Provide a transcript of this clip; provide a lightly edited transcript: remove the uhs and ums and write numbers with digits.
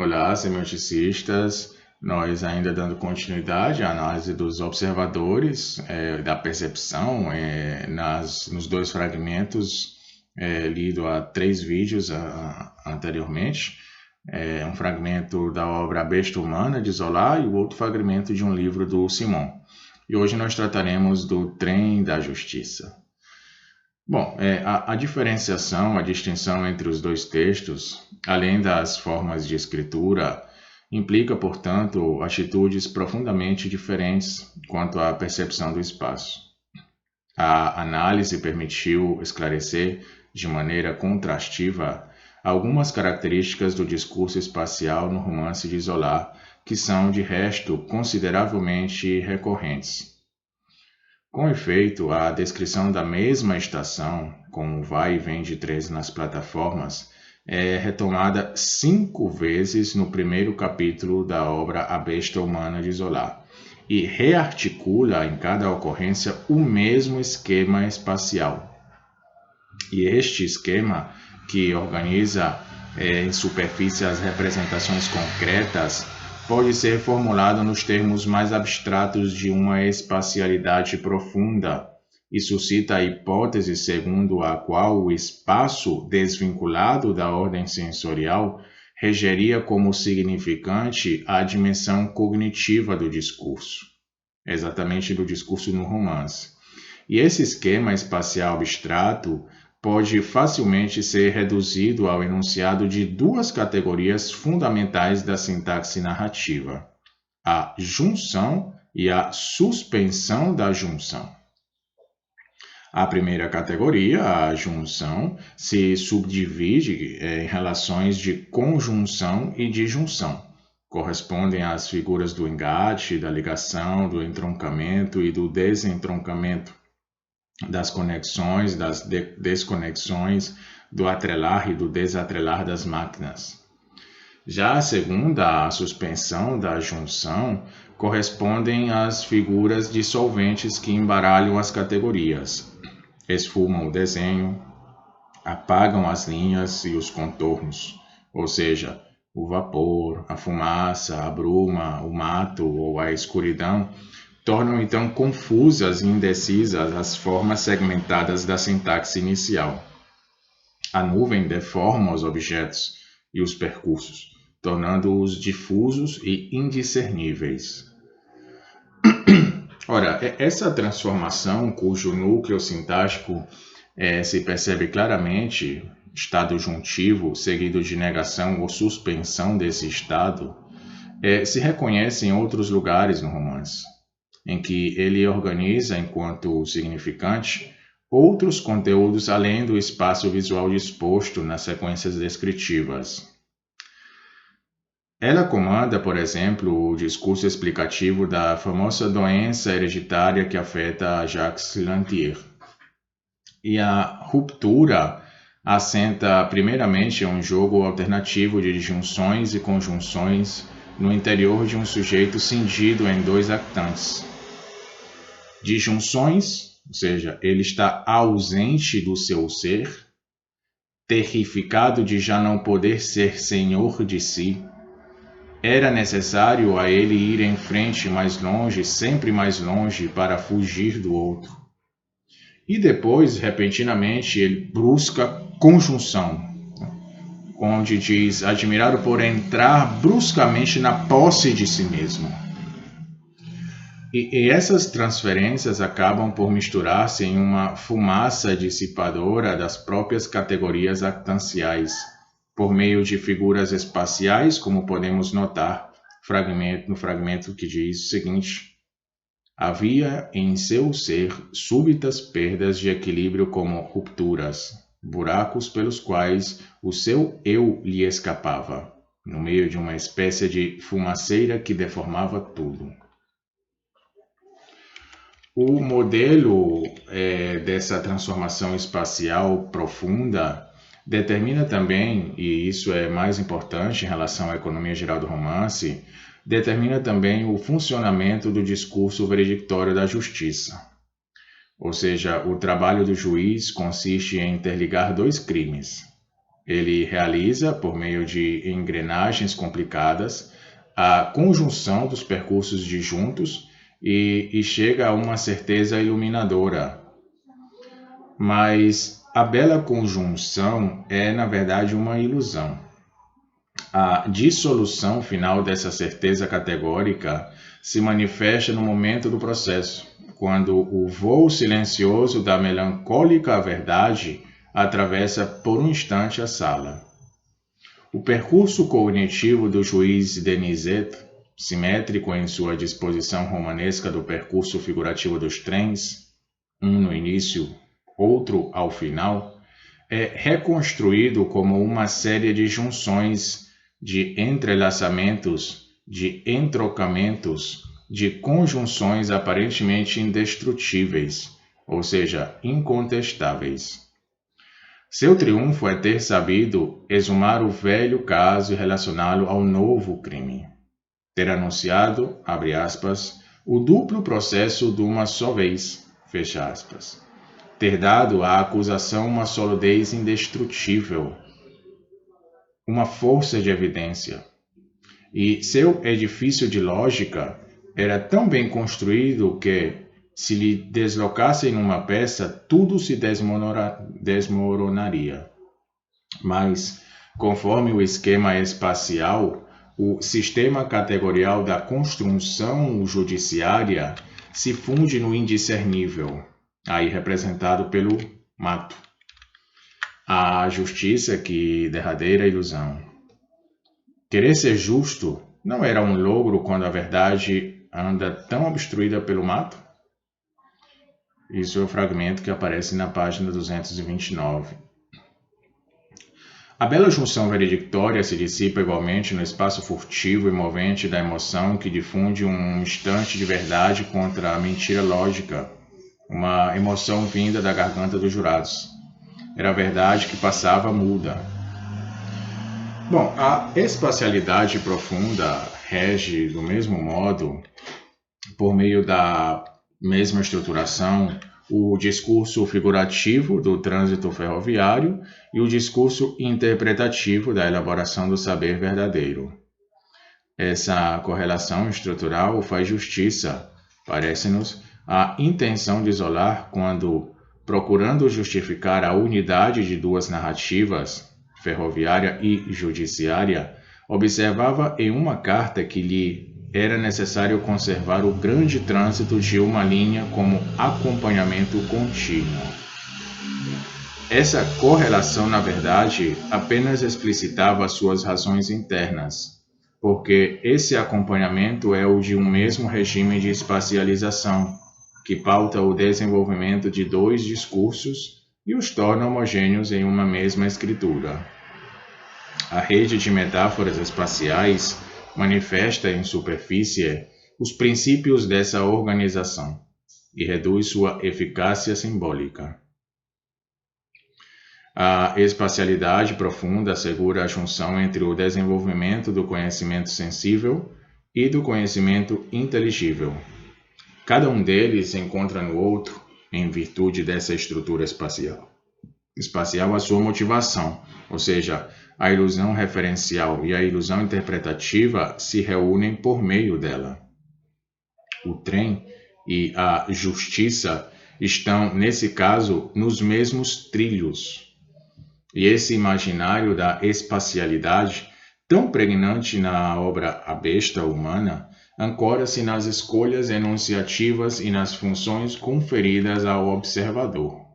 Olá, semioticistas. Nós ainda dando continuidade à análise dos observadores da percepção nos dois fragmentos lido há 3 vídeos anteriormente. Um fragmento da obra A Besta Humana, de Zola, e o outro fragmento de um livro do Simon. E hoje nós trataremos do Trem da Justiça. Bom, a diferenciação, a distinção entre os dois textos, além das formas de escritura, implica, portanto, atitudes profundamente diferentes quanto à percepção do espaço. A análise permitiu esclarecer, de maneira contrastiva, algumas características do discurso espacial no romance de Zola, que são, de resto, consideravelmente recorrentes. Com efeito, a descrição da mesma estação, com o vai e vem de trens nas plataformas, é retomada 5 vezes no primeiro capítulo da obra A Besta Humana de Zola, e rearticula em cada ocorrência o mesmo esquema espacial. E este esquema, que organiza em superfície as representações concretas, pode ser formulado nos termos mais abstratos de uma espacialidade profunda e suscita a hipótese segundo a qual o espaço desvinculado da ordem sensorial regeria como significante a dimensão cognitiva do discurso, exatamente do discurso no romance. E esse esquema espacial abstrato pode facilmente ser reduzido ao enunciado de 2 categorias fundamentais da sintaxe narrativa: a junção e a suspensão da junção. A primeira categoria, a junção, se subdivide em relações de conjunção e de junção. Correspondem às figuras do engate, da ligação, do entroncamento e do desentroncamento, das conexões, das desconexões, do atrelar e do desatrelar das máquinas. Já a segunda, a suspensão da junção, correspondem às figuras dissolventes que embaralham as categorias, esfumam o desenho, apagam as linhas e os contornos, ou seja, o vapor, a fumaça, a bruma, o mato ou a escuridão, tornam então confusas e indecisas as formas segmentadas da sintaxe inicial. A nuvem deforma os objetos e os percursos, tornando-os difusos e indiscerníveis. Ora, essa transformação, cujo núcleo sintático se percebe claramente, estado juntivo seguido de negação ou suspensão desse estado, se reconhece em outros lugares no romance, em que ele organiza, enquanto significante, outros conteúdos além do espaço visual disposto nas sequências descritivas. Ela comanda, por exemplo, o discurso explicativo da famosa doença hereditária que afeta Jacques Lantier. E a ruptura assenta primeiramente um jogo alternativo de disjunções e conjunções no interior de um sujeito cindido em 2 actantes. Disjunções, ou seja, ele está ausente do seu ser, terrificado de já não poder ser senhor de si. Era necessário a ele ir em frente mais longe, sempre mais longe, para fugir do outro. E depois, repentinamente, ele busca conjunção, onde diz, admirado por entrar bruscamente na posse de si mesmo. E essas transferências acabam por misturar-se em uma fumaça dissipadora das próprias categorias actanciais, por meio de figuras espaciais, como podemos notar no fragmento que diz o seguinte: havia em seu ser súbitas perdas de equilíbrio como rupturas, buracos pelos quais o seu eu lhe escapava, no meio de uma espécie de fumaceira que deformava tudo. O modelo dessa transformação espacial profunda determina também, e isso é mais importante em relação à economia geral do romance, determina também o funcionamento do discurso veredictório da justiça. Ou seja, o trabalho do juiz consiste em interligar 2 crimes. Ele realiza, por meio de engrenagens complicadas, a conjunção dos percursos disjuntos e chega a uma certeza iluminadora. Mas a bela conjunção é, na verdade, uma ilusão. A dissolução final dessa certeza categórica se manifesta no momento do processo, quando o voo silencioso da melancólica verdade atravessa por um instante a sala. O percurso cognitivo do juiz Denisette, simétrico em sua disposição romanesca do percurso figurativo dos trens, um no início, outro ao final, é reconstruído como uma série de junções, de entrelaçamentos, de entrocamentos, de conjunções aparentemente indestrutíveis, ou seja, incontestáveis. Seu triunfo é ter sabido exumar o velho caso e relacioná-lo ao novo crime. Ter anunciado, abre aspas, o duplo processo de uma só vez, fecha aspas. Ter dado à acusação uma solidez indestrutível, uma força de evidência. E seu edifício de lógica era tão bem construído que, se lhe deslocassem uma peça, tudo se desmoronaria. Mas, conforme o esquema espacial, o sistema categorial da construção judiciária se funde no indiscernível, aí representado pelo mato. A justiça que derradeira ilusão. Querer ser justo não era um logro quando a verdade anda tão obstruída pelo mato? Isso é o fragmento que aparece na página 229. A bela junção veredictória se dissipa igualmente no espaço furtivo e movente da emoção que difunde um instante de verdade contra a mentira lógica, uma emoção vinda da garganta dos jurados. Era a verdade que passava muda. Bom, a espacialidade profunda rege do mesmo modo, por meio da mesma estruturação, o discurso figurativo do trânsito ferroviário e o discurso interpretativo da elaboração do saber verdadeiro. Essa correlação estrutural faz justiça, parece-nos, à intenção de isolar quando, procurando justificar a unidade de duas narrativas, ferroviária e judiciária, observava em uma carta que lhe era necessário conservar o grande trânsito de uma linha como acompanhamento contínuo. Essa correlação, na verdade, apenas explicitava suas razões internas, porque esse acompanhamento é o de um mesmo regime de espacialização, que pauta o desenvolvimento de dois discursos e os torna homogêneos em uma mesma escritura. A rede de metáforas espaciais manifesta em superfície os princípios dessa organização e reduz sua eficácia simbólica. A espacialidade profunda assegura a junção entre o desenvolvimento do conhecimento sensível e do conhecimento inteligível. Cada um deles se encontra no outro em virtude dessa estrutura espacial. A sua motivação, ou seja, a ilusão referencial e a ilusão interpretativa se reúnem por meio dela. O trem e a justiça estão, nesse caso, nos mesmos trilhos. E esse imaginário da espacialidade, tão pregnante na obra A Besta Humana, ancora-se nas escolhas enunciativas e nas funções conferidas ao observador.